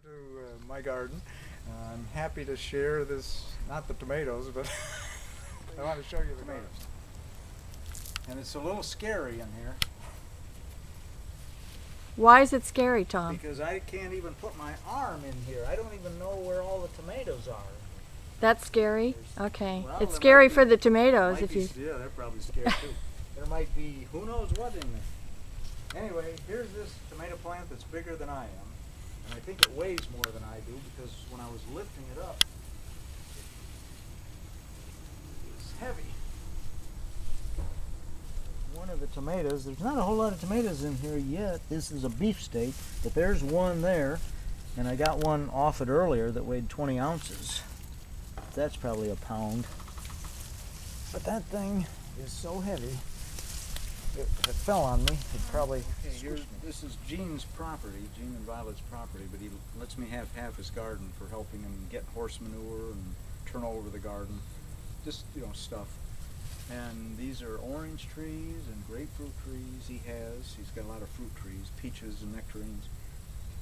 to my garden. I'm happy to share this, not the tomatoes, but I want to show you the tomatoes. And it's a little scary in here. Why is it scary, Tom? Because I can't even put my arm in here. I don't even know where all the tomatoes are. That's scary? Okay. Well, It's scary for the tomatoes if you... Yeah, they're probably scared too. There might be who knows what in there. Anyway, here's this tomato plant that's bigger than I am. And I think it weighs more than I do because when I was lifting it up, it's heavy. One of the tomatoes, there's not a whole lot of tomatoes in here yet. This is a beefsteak, but there's one there. And I got one off it earlier that weighed 20 ounces. That's probably a pound. But that thing is so heavy. If it fell on me, it'd probably squish me. This is Gene's property, Gene and Violet's property, but he lets me have half his garden for helping him get horse manure and turn over the garden. Just, you know, stuff. And these are orange trees and grapefruit trees he has. He's got a lot of fruit trees, peaches and nectarines.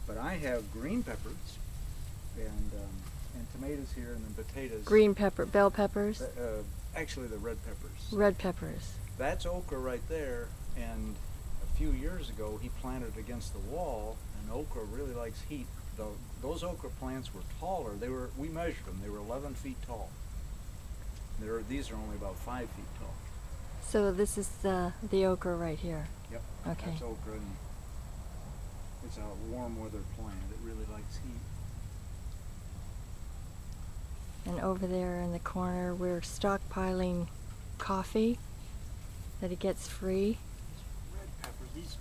But I have green peppers and tomatoes here, and then potatoes. Green pepper, bell peppers? Actually, the red peppers. Red peppers. That's okra right there, and a few years ago he planted it against the wall, and okra really likes heat. Those okra plants were taller. We measured them. They were 11 feet tall. These are only about 5 feet tall. So this is the okra right here? Yep. Okay. That's okra, and it's a warm weather plant. It really likes heat. And over there in the corner we're stockpiling coffee that he gets free. Red peppers, these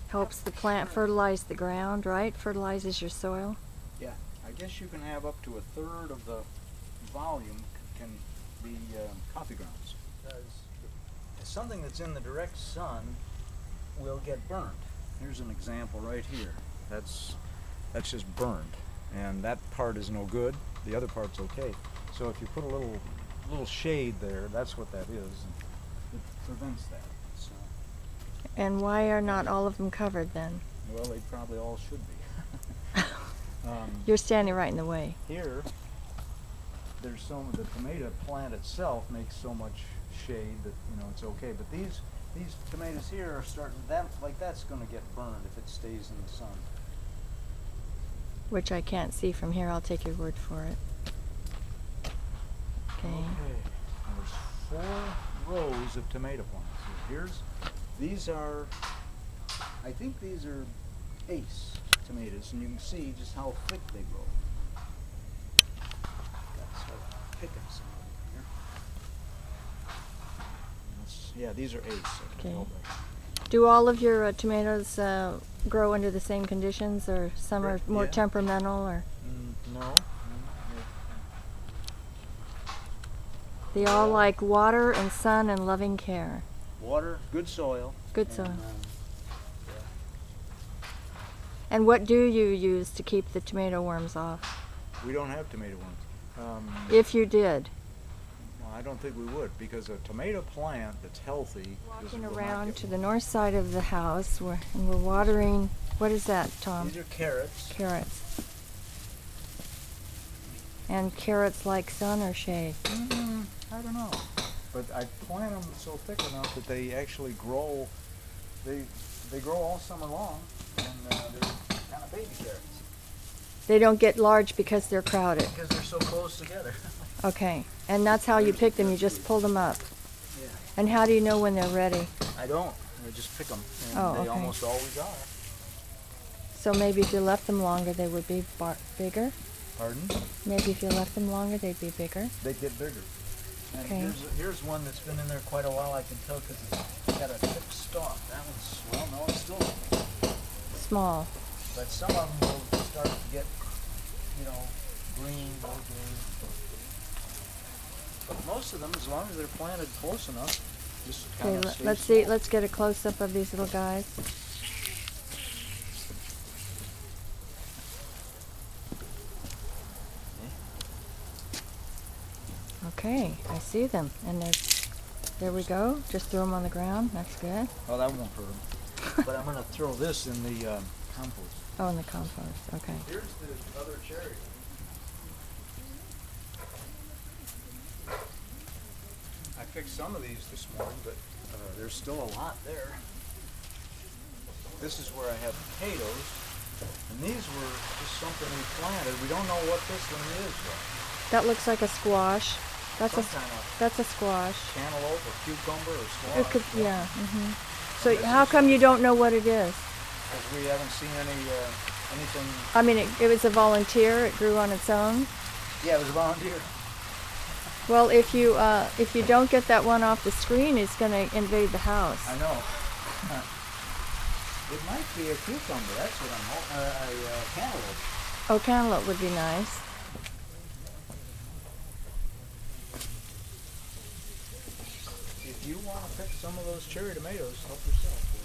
helps the plant fertilize the ground, right? Fertilizes your soil. Yeah, I guess you can have up to 1/3 of the volume can be coffee grounds. Because something that's in the direct sun will get burned. Here's an example right here. That's just burned, and that part is no good. The other part's okay. So if you put a little shade there, that's what that is. It prevents that. So. And why are not all of them covered then? Well, they probably all should be. You're standing right in the way. Here, there's the tomato plant itself makes so much shade that it's okay. But these tomatoes here are starting that's going to get burned if it stays in the sun. Which I can't see from here. I'll take your word for it. Okay. There's 4 rows of tomato plants. These are, I think these are Ace tomatoes, and you can see just how thick they grow. Got start picking some of them here. Yeah, these are Ace. Okay. Do all of your tomatoes grow under the same conditions, or some are more temperamental, or? No. They all like water and sun and loving care. Water, good soil. Good soil. And what do you use to keep the tomato worms off? We don't have tomato worms. If you did? Well, I don't think we would, because a tomato plant that's healthy. Walking around to the north side of the house, and we're watering. What is that, Tom? These are carrots. Carrots. And carrots like sun or shade? I don't know. But I plant them so thick enough that they actually grow. They grow all summer long, and they're kind of baby carrots. They don't get large because they're crowded. Because they're so close together. Okay. And that's how you pick them. You just pull them up. Yeah. And how do you know when they're ready? I don't. I just pick them, and Oh, they okay. almost always are. So maybe if you left them longer, they would be bigger? Pardon? Maybe if you left them longer, they'd be bigger? They get bigger. And Okay. here's one that's been in there quite a while, I can tell, because it's got a thick stalk. That one's, well, no, it's still Small. but some of them will start to get, green, real green. But most of them, as long as they're planted close enough, just kind Okay, of let's see. Let's get a close-up of these little guys. Okay, I see them, and there we go. Just throw them on the ground. That's good. Oh, that won't hurt them. But I'm going to throw this in the compost. Oh, in the compost. Okay. Here's the other cherry. I fixed some of these this morning, but there's still a lot there. This is where I have potatoes, and these were just something we planted. We don't know what this one is yet. That looks like a squash. That's Some kind of that's a squash. cantaloupe or cucumber or squash. It could, yeah. So how come you don't know what it is? Because we haven't seen anything. I mean, it was a volunteer. It grew on its own. Yeah, it was a volunteer. Well, if you don't get that one off the screen, it's going to invade the house. I know. It might be a cucumber. That's what I'm hoping. A cantaloupe. Oh, cantaloupe would be nice. If you want to pick some of those cherry tomatoes, help yourself.